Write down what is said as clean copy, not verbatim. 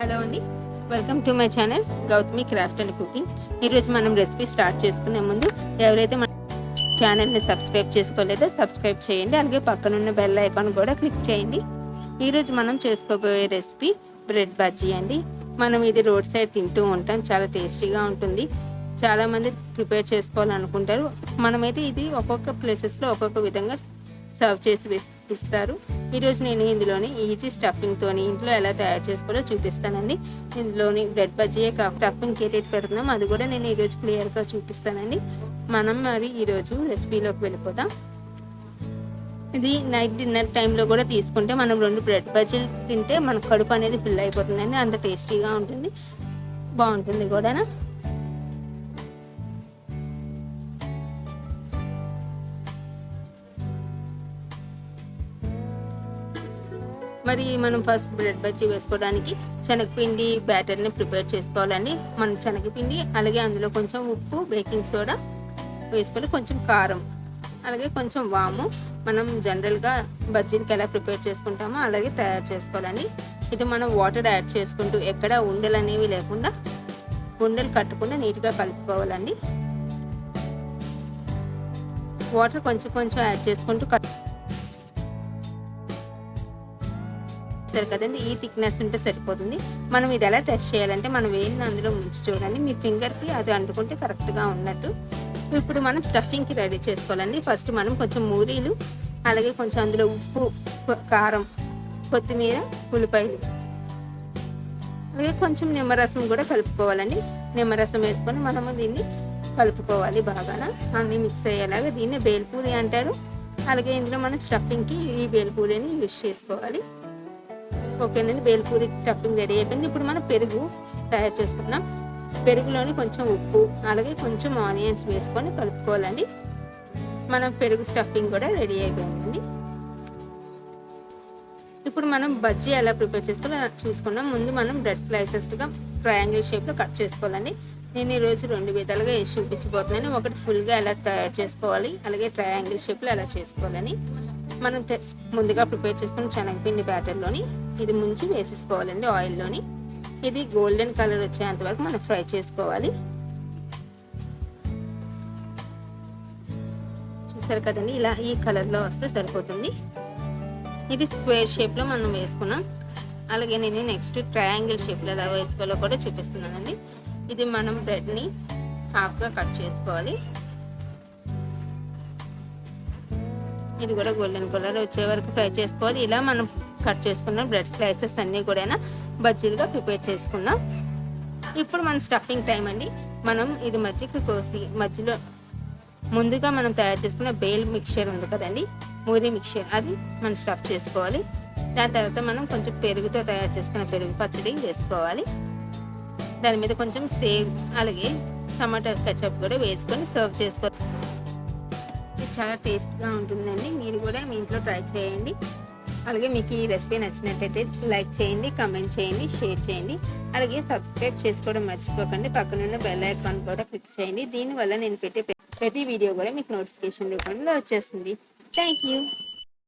Hello అండి, welcome to my channel Gautami craft and cooking. ఈరోజు మనం రెసిపీ స్టార్ట్ చేసుకునే ముందు ఎవరైతే మన ఛానల్ని సబ్స్క్రైబ్ చేసుకోలేదో సబ్స్క్రైబ్ చేయండి. అలాగే పక్కనున్న బెల్ ఐకాన్ కూడా క్లిక్ చేయండి. ఈరోజు మనం చేసుకోబోయే రెసిపీ బ్రెడ్ బజ్జీ అండి. మనం ఇది రోడ్ సైడ్ తింటూ ఉంటాం, చాలా టేస్టీగా ఉంటుంది. చాలామంది ప్రిపేర్ చేసుకోవాలనుకుంటారు. మనమైతే ఇది ఒక్కొక్క ప్లేసెస్లో ఒక్కొక్క విధంగా సర్వ్ చేసి ఇస్తారు. ఈరోజు నేను ఇందులోని ఈజీ స్టఫింగ్తో ఇంట్లో ఎలా తయారు చేసుకోవాలో చూపిస్తానండి. ఇందులోని బ్రెడ్ బజ్జీయే స్టఫింగ్ ఏటేటి పెడుతున్నాం అది కూడా నేను ఈరోజు క్లియర్గా చూపిస్తానండి. మనం మరి ఈరోజు రెసిపీలోకి వెళ్ళిపోతాం. ఇది నైట్ డిన్నర్ టైంలో కూడా తీసుకుంటే మనం 2 బ్రెడ్ బజ్జీలు తింటే మన కడుపు అనేది ఫిల్ అయిపోతుందండి. అంత టేస్టీగా ఉంటుంది, బాగుంటుంది కూడా. మరి మనం ఫస్ట్ బ్రెడ్ బజ్జీ వేసుకోవడానికి శనగపిండి బ్యాటర్ని ప్రిపేర్ చేసుకోవాలండి. మనం శనగపిండి అలాగే అందులో కొంచెం ఉప్పు, బేకింగ్ సోడా వేసుకొని కొంచెం కారం అలాగే కొంచెం వాము మనం జనరల్గా బజ్జీలకి ఎలా ప్రిపేర్ చేసుకుంటామో అలాగే తయారు చేసుకోవాలండి. ఇది మనం వాటర్ యాడ్ చేసుకుంటూ ఎక్కడ ఉండలు అనేవి లేకుండా ఉండలు కట్టకుండా నీట్గా కలుపుకోవాలండి. వాటర్ కొంచెం కొంచెం యాడ్ చేసుకుంటూ సరే కదండి, ఈ థిక్నెస్ ఉంటే సరిపోతుంది. మనం ఇది ఎలా టెస్ట్ చేయాలంటే మనం వేలిని అందులో ముంచి చూడండి, మీ ఫింగర్కి అది అంటుకుంటే కరెక్ట్గా ఉన్నట్టు. ఇప్పుడు మనం స్టఫింగ్కి రెడీ చేసుకోవాలండి. ఫస్ట్ మనం కొంచెం మూరీలు అలాగే కొంచెం అందులో ఉప్పు, కారం, కొత్తిమీర, ఉల్లిపాయలు అలాగే కొంచెం నిమ్మరసం కూడా కలుపుకోవాలండి. నిమ్మరసం వేసుకొని మనము దీన్ని కలుపుకోవాలి బాగా, అన్నీ మిక్స్ అయ్యేలాగా. దీన్ని బేల్పూరి అంటారు. అలాగే ఇందులో మనం స్టఫింగ్కి ఈ బేల్పూరిని యూజ్ చేసుకోవాలి. ఓకేనండి, బేల్పూరి స్టఫింగ్ రెడీ అయిపోయింది. ఇప్పుడు మనం పెరుగు తయారు చేసుకుందాం. పెరుగులోని కొంచెం ఉప్పు అలాగే కొంచెం ఆనియన్స్ వేసుకొని కలుపుకోవాలండి. మనం పెరుగు స్టఫింగ్ కూడా రెడీ అయిపోయిందండి. ఇప్పుడు మనం బజ్జీ ఎలా ప్రిపేర్ చేసుకోవాలో చూసుకున్నాం. ముందు మనం బ్రెడ్ స్లైసెస్గా ట్రయాంగిల్ షేప్లో కట్ చేసుకోవాలండి. నేను ఈరోజు 2 విధాలుగా వేసి చూపించబోతున్నాను. ఒకటి ఫుల్గా ఎలా తయారు చేసుకోవాలి, అలాగే ట్రయాంగిల్ షేప్లో ఎలా చేసుకోవాలని. మనం ముందుగా ప్రిపేర్ చేసుకున్న శనగపిండి బ్యాటర్లోని ఇది ముంచి వేసేసుకోవాలండి ఆయిల్లోని. ఇది గోల్డెన్ కలర్ వచ్చేంత వరకు మనం ఫ్రై చేసుకోవాలి. చూసారు కదండి, ఇలా ఈ కలర్లో వస్తే సరిపోతుంది. ఇది స్క్వేర్ షేప్లో మనం వేసుకున్నాం. అలాగే నేను నెక్స్ట్ ట్రయాంగిల్ షేప్లో ఎలా వేసుకోవాలో కూడా చూపిస్తున్నానండి. ఇది మనం బ్రెడ్ని హాఫ్గా కట్ చేసుకోవాలి. ఇది కూడా గోల్డెన్ కలర్ వచ్చే వరకు ఫ్రై చేసుకోవాలి. ఇలా మనం కట్ చేసుకున్న బ్రెడ్ స్లైసెస్ అన్నీ కూడా బజ్జీలుగా ప్రిపేర్ చేసుకుందాం. ఇప్పుడు మన స్టఫింగ్ టైం అండి. మనం ఇది మజ్జిగ కోసి మధ్యలో ముందుగా మనం తయారు చేసుకున్న బేల్ మిక్చర్ ఉంది కదండి, మూరీ మిక్చర్, అది మనం స్టఫ్ చేసుకోవాలి. దాని తర్వాత మనం కొంచెం పెరుగుతో తయారు చేసుకున్న పెరుగు పచ్చడి వేసుకోవాలి. దాని మీద కొంచెం సేవ్ అలాగే టమాటా కెచప్ కూడా వేసుకొని సర్వ్ చేసుకోవాలి. ఇది చాలా టేస్ట్గా ఉంటుందండి. మీరు కూడా మీ ఇంట్లో ట్రై చేయండి. అలాగే మీకు ఈ రెసిపీ నచ్చినట్టయితే లైక్ చేయండి, కామెంట్ చేయండి, షేర్ చేయండి. అలాగే సబ్స్క్రైబ్ చేసుకోవడం మర్చిపోకండి. పక్కనున్న బెల్ ఐకాన్ కూడా క్లిక్ చేయండి. దీనివల్ల నేను పెట్టే ప్రతి వీడియో కూడా మీకు నోటిఫికేషన్ రూపంలో వచ్చేస్తుంది. Thank you.